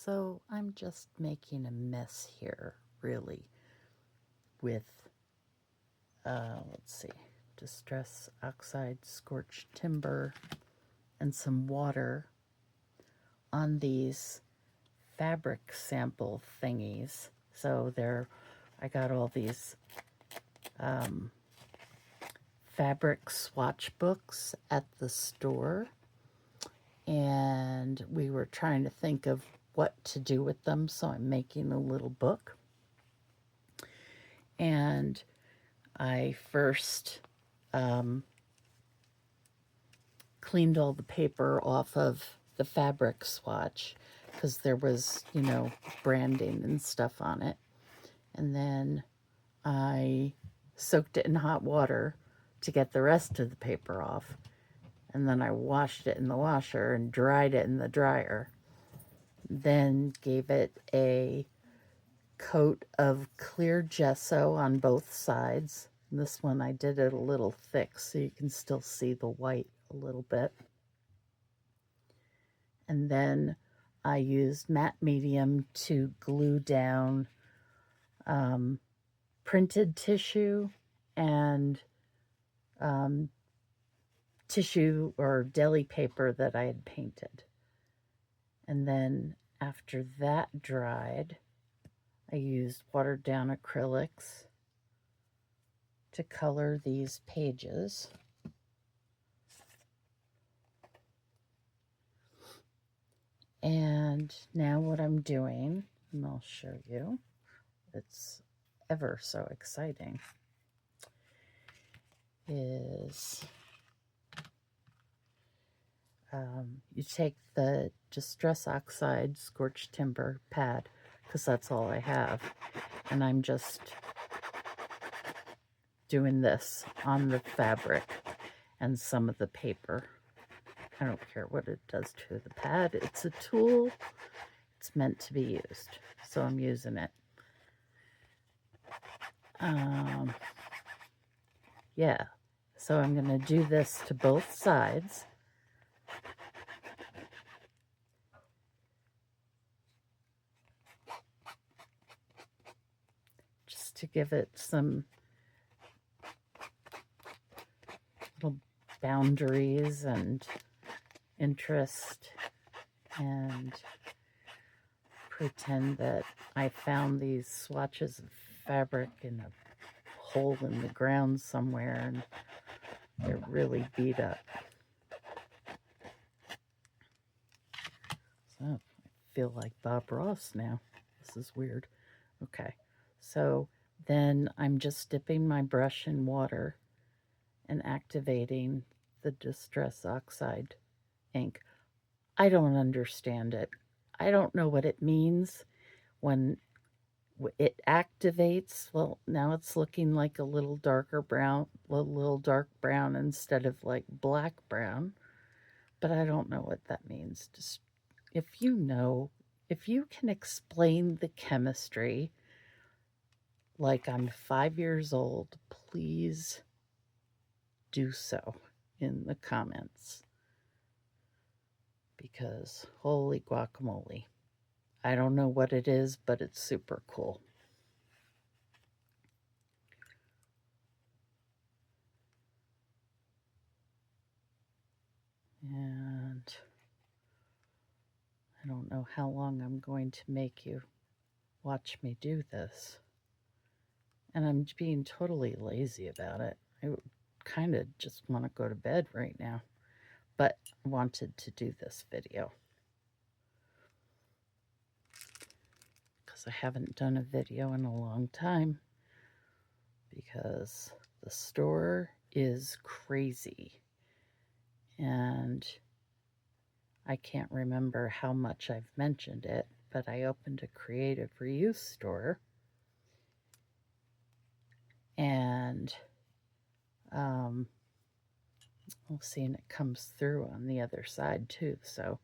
So I'm just making a mess here, really, with, let's see, distress oxide, scorched timber, and some water on these fabric sample thingies. So I got all these um, fabric swatch books at the store, and we were trying to think of what to do with them, so I'm making a little book. And I first cleaned all the paper off of the fabric swatch because there was, branding and stuff on it. And then I soaked it in hot water to get the rest of the paper off. And then I washed it in the washer and dried it in the dryer. Then gave it a coat of clear gesso on both sides. And this one I did it a little thick so you can still see the white a little bit. And then I used matte medium to glue down printed tissue and tissue or deli paper that I had painted. And then after that dried, I used watered down acrylics to color these pages. And now what I'm doing, and I'll show you, it's ever so exciting, is you take the Distress Oxide Scorched Timber pad, because that's all I have, and I'm just doing this on the fabric and some of the paper. I don't care what it does to the pad. It's a tool. It's meant to be used, so I'm using it. Yeah, so I'm going to do this to both sides. Just to give it some little boundaries and interest, and pretend that I found these swatches of fabric in a hole in the ground somewhere and they're really beat up. So I feel like Bob Ross now. This is weird. Okay, so then I'm just dipping my brush in water and activating the Distress Oxide ink. I don't understand it. I don't know what it means when it activates. Well, now it's looking like a little darker brown, a little dark brown instead of like black brown. But I don't know what that means. Just if you know, if you can explain the chemistry like I'm 5 years old, please do so in the comments. Because holy guacamole. I don't know what it is, but it's super cool. And I don't know how long I'm going to make you watch me do this. And I'm being totally lazy about it. I kind of just want to go to bed right now, but I wanted to do this video because I haven't done a video in a long time because the store is crazy and I can't remember how much I've mentioned it, but I opened a creative reuse store and we'll see, and it comes through on the other side too, so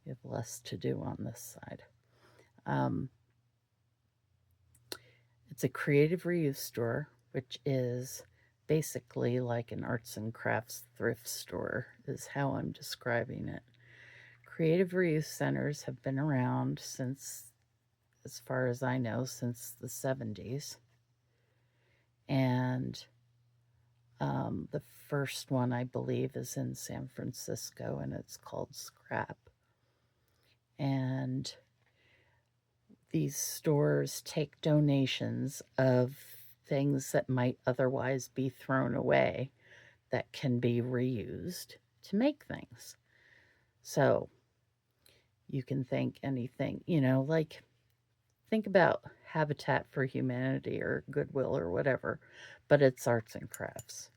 you have less to do on this side. It's a creative reuse store, which is basically like an arts and crafts thrift store, is how I'm describing it. creative reuse centers have been around since, as far as I know, since the 70s. And the first one, I believe, is in San Francisco, and it's called Scrap. And these stores take donations of things that might otherwise be thrown away that can be reused to make things. So you can think anything, like think about Habitat for Humanity or Goodwill or whatever, but it's arts and crafts.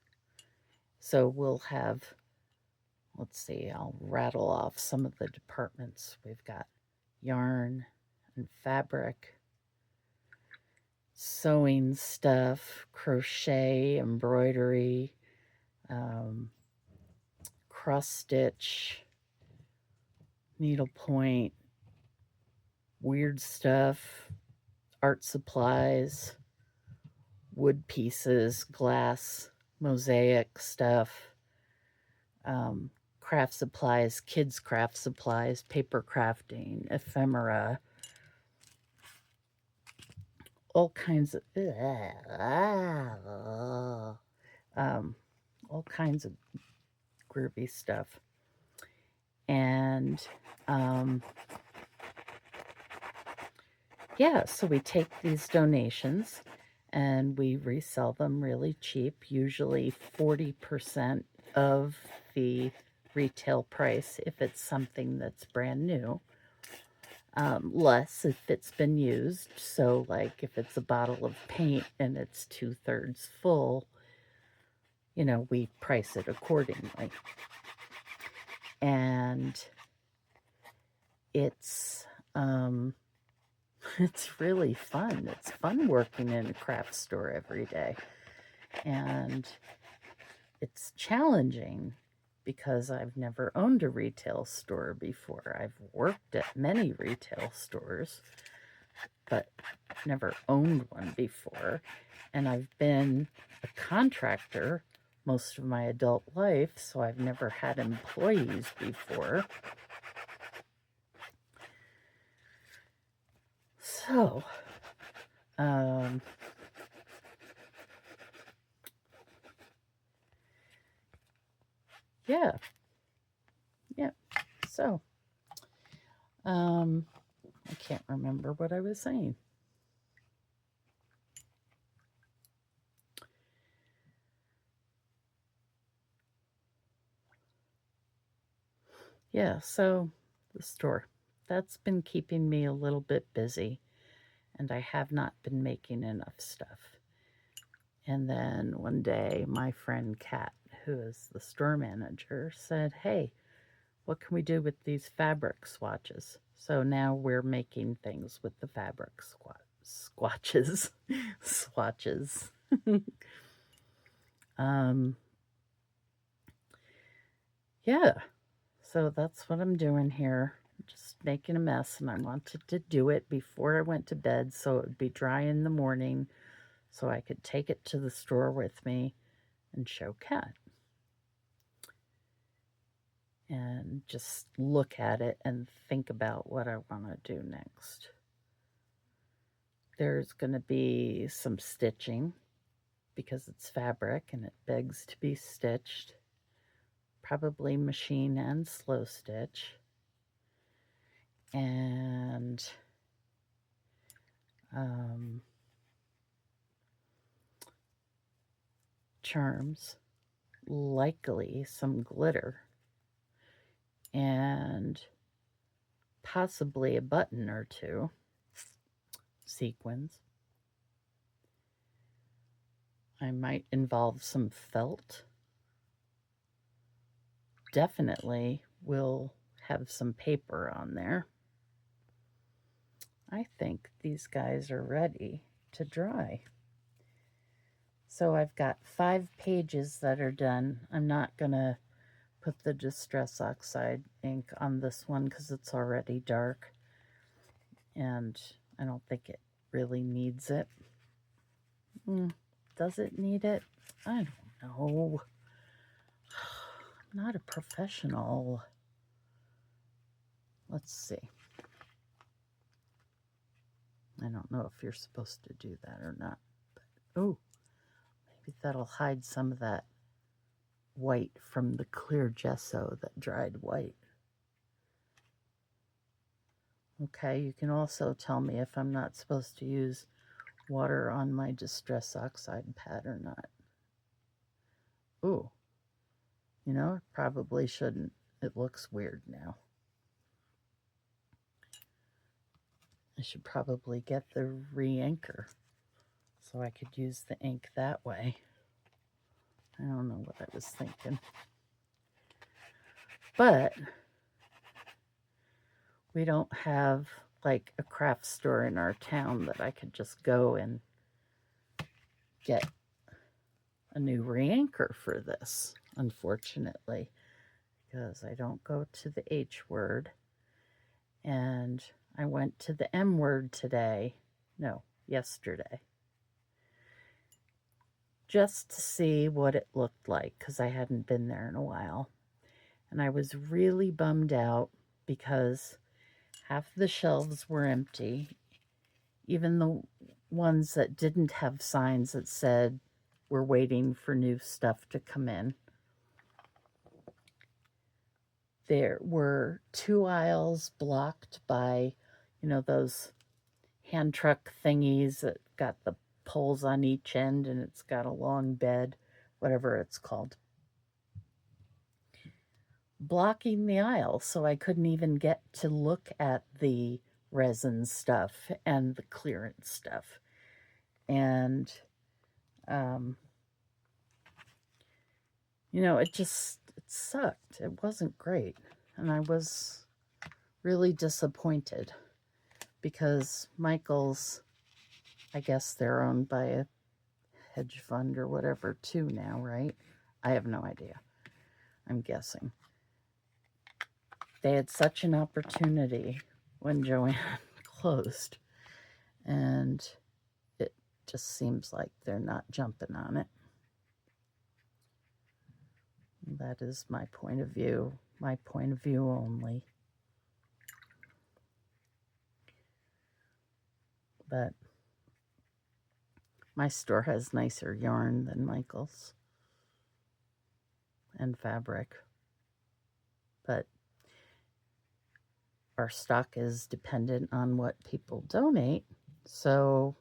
So we'll have, let's see, I'll rattle off some of the departments. We've got yarn and fabric, sewing stuff, crochet, embroidery, cross stitch, needlepoint, weird stuff, art supplies, wood pieces, glass, mosaic stuff, craft supplies, kids' craft supplies, paper crafting, ephemera, all kinds of all kinds of groovy stuff. And yeah, so we take these donations and we resell them really cheap, usually 40% of the retail price if it's something that's brand new. Less if it's been used. So, like if it's a bottle of paint and it's 2/3 full, we price it accordingly. And it's it's really fun. It's fun working in a craft store every day. And it's challenging because I've never owned a retail store before. I've worked at many retail stores, but never owned one before. And I've been a contractor most of my adult life, so I've never had employees before. So, yeah. So, I can't remember what I was saying. Yeah, so the store. That's been keeping me a little bit busy, and I have not been making enough stuff. And then one day, my friend Kat, who is the store manager, said, "Hey, what can we do with these fabric swatches?" So now we're making things with the fabric swatches. Swatches. Yeah, so that's what I'm doing here. Just making a mess, and I wanted to do it before I went to bed so it would be dry in the morning so I could take it to the store with me and show Kat. And just look at it and think about what I want to do next. There's going to be some stitching because it's fabric and it begs to be stitched. Probably machine and slow stitch. And charms, likely some glitter, and possibly a button or two, sequins. I might involve some felt. Definitely will have some paper on there. I think these guys are ready to dry. So I've got 5 pages that are done. I'm not going to put the Distress Oxide ink on this one because it's already dark. And I don't think it really needs it. Does it need it? I don't know. I'm not a professional. let's see. I don't know if you're supposed to do that or not. But, oh, maybe that'll hide some of that white from the clear gesso, that dried white. Okay, you can also tell me if I'm not supposed to use water on my Distress Oxide pad or not. Ooh, you know, I probably shouldn't. It looks weird now. I should probably get the re-inker so I could use the ink that way. I don't know what I was thinking. But we don't have like a craft store in our town that I could just go and get a new re-inker for this, unfortunately, because I don't go to the H word. And I went to the M word today. No, yesterday. Just to see what it looked like, because I hadn't been there in a while. And I was really bummed out because half the shelves were empty. Even the ones that didn't have signs that said, we're waiting for new stuff to come in. There were 2 aisles blocked by, you know, those hand truck thingies that got the poles on each end and it's got a long bed, whatever it's called, blocking the aisle, so I couldn't even get to look at the resin stuff and the clearance stuff. And you know, it sucked. It wasn't great. And I was really disappointed because Michael's, I guess they're owned by a hedge fund or whatever too now, right? I have no idea. I'm guessing. They had such an opportunity when Joanne closed, and it just seems like they're not jumping on it. That is my point of view only. But my store has nicer yarn than Michael's and fabric. But our stock is dependent on what people donate. So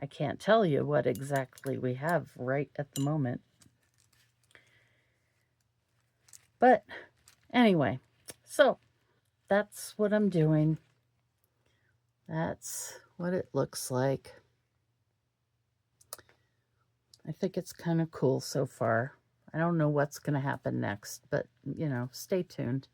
I can't tell you what exactly we have right at the moment. But anyway, so that's what I'm doing. That's what it looks like. I think it's kind of cool so far. I don't know what's going to happen next, but, you know, stay tuned.